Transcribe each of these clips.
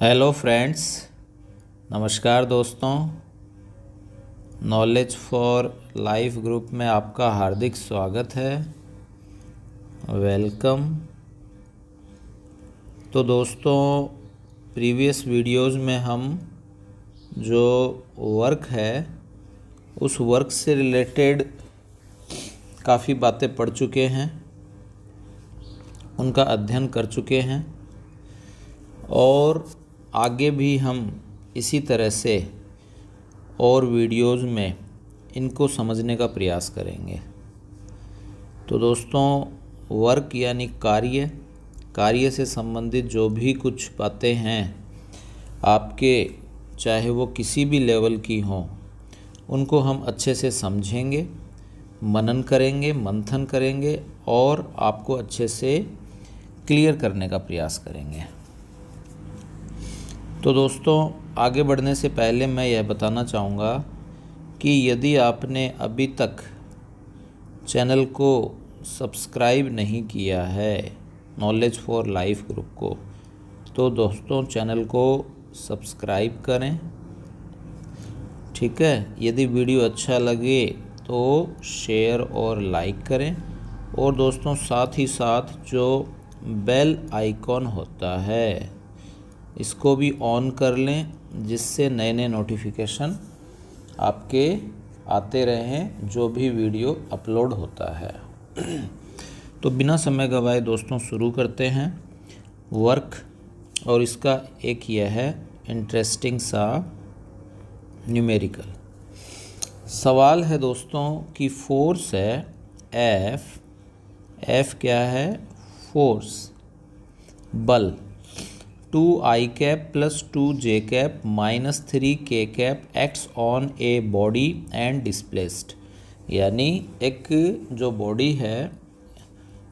Hello friends, नमस्कार दोस्तों। Knowledge for life group में आपका हार्दिक स्वागत है। वेलकम। तो दोस्तों, प्रीवियस वीडियोस में हम जो वर्क है उस वर्क से रिलेटेड काफ़ी बातें पढ़ चुके हैं, उनका अध्ययन कर चुके हैं और आगे भी हम इसी तरह से और वीडियोस में इनको समझने का प्रयास करेंगे। तो दोस्तों, वर्क यानी कार्य से संबंधित जो भी कुछ बातें हैं आपके, चाहे वो किसी भी लेवल की हों, उनको हम अच्छे से समझेंगे, मनन करेंगे, मंथन करेंगे और आपको अच्छे से क्लियर करने का प्रयास करेंगे। तो दोस्तों, आगे बढ़ने से पहले मैं यह बताना चाहूँगा कि यदि आपने अभी तक चैनल को सब्सक्राइब नहीं किया है, नॉलेज फॉर लाइफ ग्रुप को, तो दोस्तों चैनल को सब्सक्राइब करें। ठीक है। यदि वीडियो अच्छा लगे तो शेयर और लाइक करें और दोस्तों साथ ही साथ जो बेल आइकॉन होता है इसको भी ऑन कर लें, जिससे नए नए नोटिफिकेशन आपके आते रहें जो भी वीडियो अपलोड होता है। तो बिना समय गवाए दोस्तों शुरू करते हैं वर्क, और इसका एक यह है इंटरेस्टिंग सा न्यूमेरिकल सवाल है दोस्तों कि फोर्स है एफ क्या है? फोर्स, बल 2i cap plus 2j cap minus 3k cap acts on a body and displaced. यानी एक जो बॉडी है,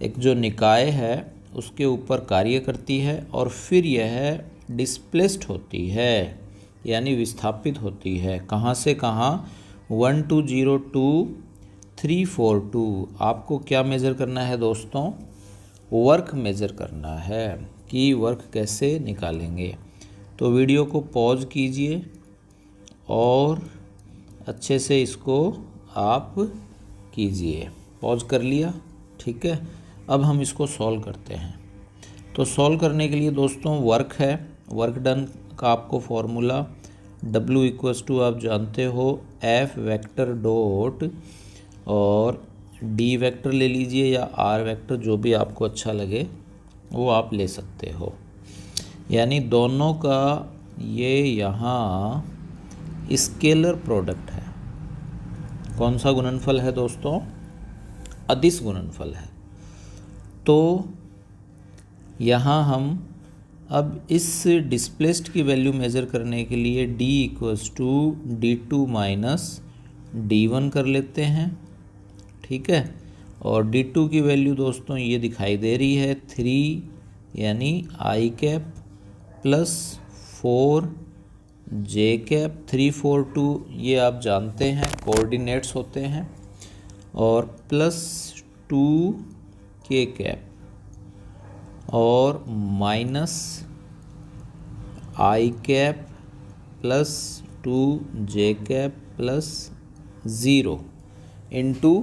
एक जो निकाय है, उसके ऊपर कार्य करती है और फिर यह डिस्प्लेस्ड होती है, यानी विस्थापित होती है। कहाँ से कहाँ? 1 2 0 2 3 4 2। आपको क्या मेज़र करना है दोस्तों? वर्क मेज़र करना है कि वर्क कैसे निकालेंगे। तो वीडियो को पॉज कीजिए और अच्छे से इसको आप कीजिए। पॉज कर लिया? ठीक है। अब हम इसको सॉल्व करते हैं। तो सॉल्व करने के लिए दोस्तों वर्क है, वर्क डन का आपको फॉर्मूला W इक्वल्स टू आप जानते हो F वेक्टर डॉट और D वेक्टर ले लीजिए या R वेक्टर, जो भी आपको अच्छा लगे वो आप ले सकते हो। यानी दोनों का ये यहाँ स्केलर प्रोडक्ट है। कौन सा गुणनफल है दोस्तों? अदिश गुणनफल है। तो यहाँ हम अब इस डिस्प्लेस्ड की वैल्यू मेज़र करने के लिए D equals to D2 minus D1 कर लेते हैं। ठीक है। और D2 की वैल्यू दोस्तों ये दिखाई दे रही है 3, यानी i cap plus 4j cap 3 4 2, ये आप जानते हैं कोऑर्डिनेट्स होते हैं, और प्लस 2k कैप और minus i cap plus 2j cap plus 0 into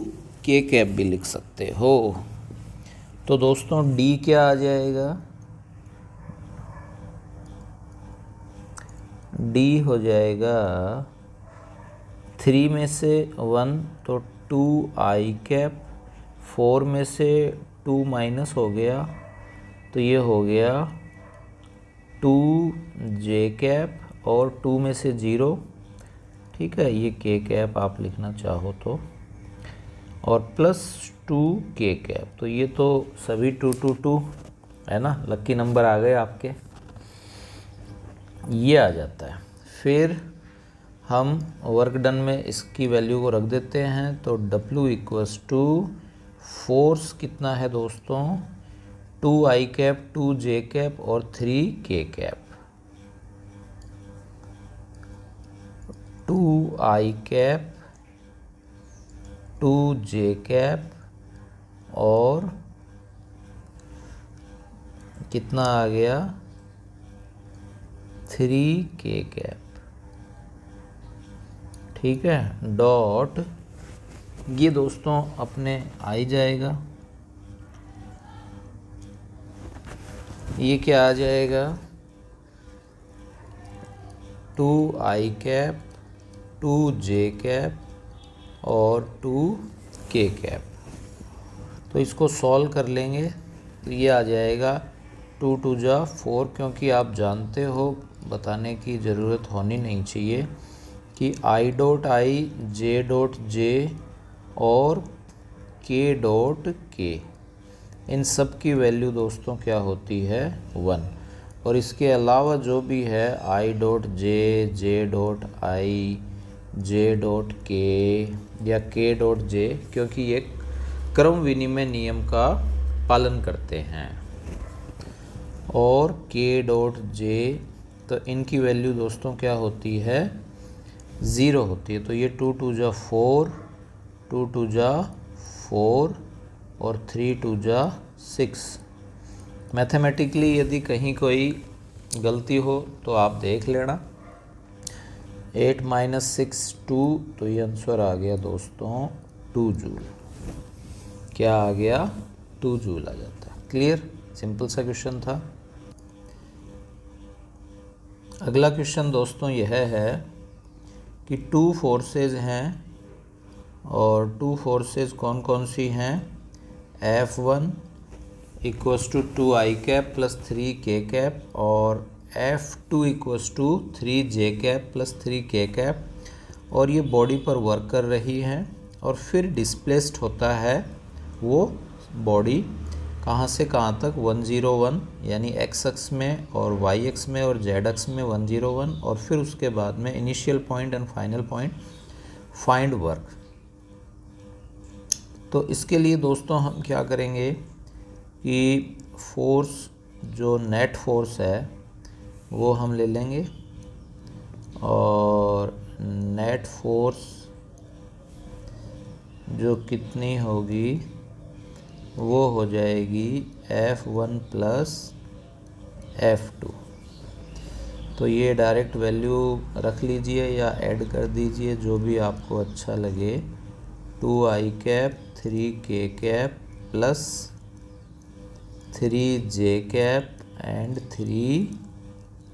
k cap भी लिख सकते हो। तो दोस्तों D क्या आ जाएगा? D हो जाएगा 3 में से 1 तो 2i कैप, 4 में से 2 माइनस हो गया तो ये हो गया 2j कैप और 2 में से 0। ठीक है, ये k कैप आप लिखना चाहो तो, और प्लस 2k कैप। तो ये तो सभी 2 2 2 है ना, लक्की नंबर आ गए आपके, ये आ जाता है। फिर हम वर्क डन में इसकी वैल्यू को रख देते हैं। तो W इक्वल्स टू फोर्स कितना है दोस्तों? 2i कैप 2j कैप और 3k cap. 2i cap 2j cap और कितना आ गया 3 के कैप, ठीक है, डॉट ये दोस्तों अपने आ ही जाएगा। ये क्या आ जाएगा, 2 आई कैप, 2 जे कैप और 2 के कैप। तो इसको सॉल्व कर लेंगे तो ये आ जाएगा 2 2 जा 4, क्योंकि आप जानते हो, बताने की ज़रूरत होनी नहीं चाहिए कि I dot I, J dot J और के डॉट के, इन सब की वैल्यू दोस्तों क्या होती है, 1। और इसके अलावा जो भी है I dot J, J dot I, J dot के या के डॉट जे, क्योंकि ये क्रम विनिमय नियम का पालन करते हैं, और के डॉट जे, तो इनकी वैल्यू दोस्तों क्या होती है, 0 होती है। तो ये 2 2 जा 4, 2 2 जा 4 और 3 2 जा 6। मैथमेटिकली यदि कहीं कोई गलती हो तो आप देख लेना। 8 - 6 2, तो ये आंसर आ गया दोस्तों 2 जूल। क्या आ गया, 2 जूल आ जाता है। क्लियर, सिंपल सा क्वेश्चन था। अगला क्वेश्चन दोस्तों यह है कि 2 फोर्सेज हैं, और 2 फोर्सेज कौन कौन सी हैं, F1 = 2 आई कैप प्लस 3 के कैप और F2 = 3 जे कैप प्लस 3 के कैप, और ये बॉडी पर वर्क कर रही हैं, और फिर डिस्प्लेस्ड होता है वो बॉडी कहाँ से कहाँ तक, 101 यानी एक्स अक्ष में और वाई अक्ष में और जेड अक्ष में 101, और फिर उसके बाद में initial point and final point, find work. तो इसके लिए दोस्तों हम क्या करेंगे कि फोर्स, जो नेट फोर्स है वो हम ले लेंगे, और नेट फोर्स जो कितनी होगी वो हो जाएगी F1 प्लस F2। तो ये डायरेक्ट वैल्यू रख लीजिए या ऐड कर दीजिए, जो भी आपको अच्छा लगे। 2 आई कैप, 3 के cap plus 3 J cap and 3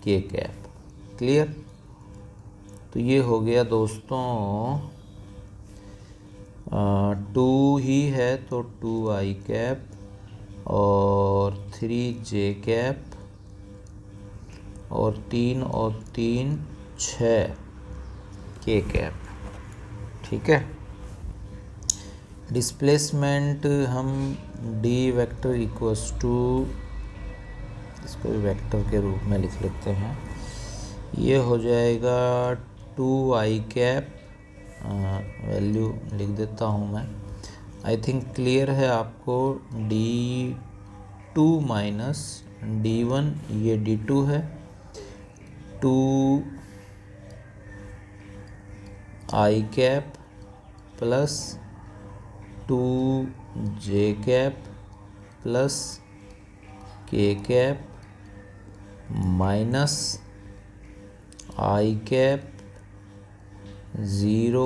के कैप। क्लियर, तो ये हो गया दोस्तों 2 ही है तो 2 आई कैप और 3 जे कैप और 3 और 3 6 के कैप। ठीक है, डिस्प्लेसमेंट हम डी वेक्टर इक्वल्स टू, इसको भी वेक्टर के रूप में लिख लेते हैं, ये हो जाएगा 2 आई कैप, वैल्यू लिख देता हूँ मैं, आई थिंक क्लियर है आपको, D2 माइनस D1, ये D2 है, 2 आई कैप प्लस 2 जे कैप प्लस के cap minus I cap 0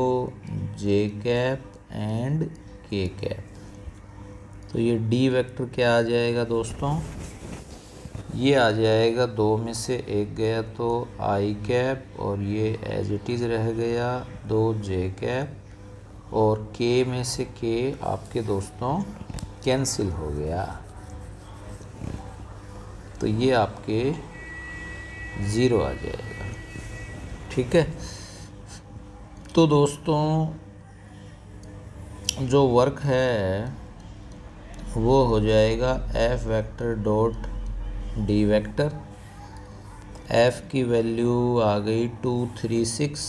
J cap and के कैप। तो ये डी वेक्टर क्या आ जाएगा दोस्तों, ये आ जाएगा 2 में से 1 गया तो आई कैप, और ये एज इट इज़ रह गया 2 जे कैप, और के में से के आपके दोस्तों कैंसिल हो गया, तो ये आपके 0 आ जाएगा। ठीक है, तो दोस्तों जो वर्क है वो हो जाएगा F vector dot D vector. F की वैल्यू आ गई 236,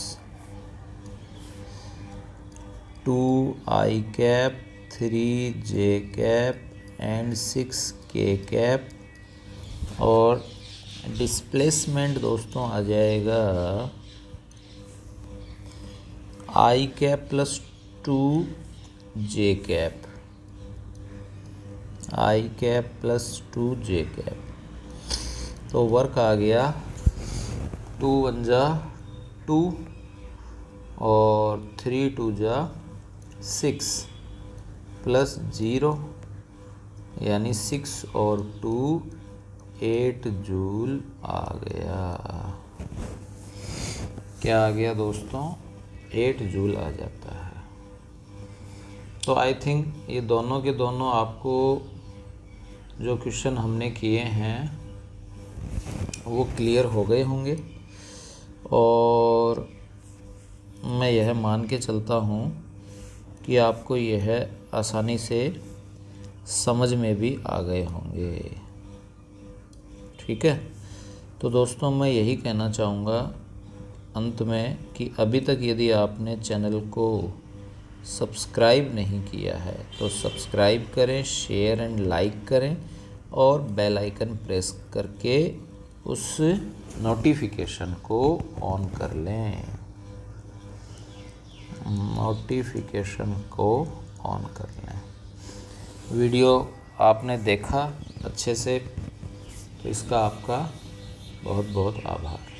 2 आई कैप, 3 जे कैप एंड 6 के कैप, और डिस्प्लेसमेंट दोस्तों आ जाएगा आई कैप प्लस 2 जे कैप, आई कैप प्लस 2 जे कैप। तो वर्क आ गया 2 1 जा 2 और 3 2 जा 6 प्लस 0 यानी 6 और 2 8 जूल आ गया। क्या आ गया दोस्तों? 8 जूल आ जाता है। तो आई थिंक ये दोनों के दोनों आपको जो क्वेश्चन हमने किए हैं वो क्लियर हो गए होंगे, और मैं यह मान के चलता हूँ कि आपको यह आसानी से समझ में भी आ गए होंगे। ठीक है, तो दोस्तों मैं यही कहना चाहूँगा अंत में कि अभी तक यदि आपने चैनल को सब्सक्राइब नहीं किया है तो सब्सक्राइब करें, शेयर एंड लाइक करें और बेल आइकन प्रेस करके उस नोटिफिकेशन को ऑन कर लें। नोटिफिकेशन को ऑन कर लें। वीडियो आपने देखा अच्छे से, तो इसका आपका बहुत बहुत आभार।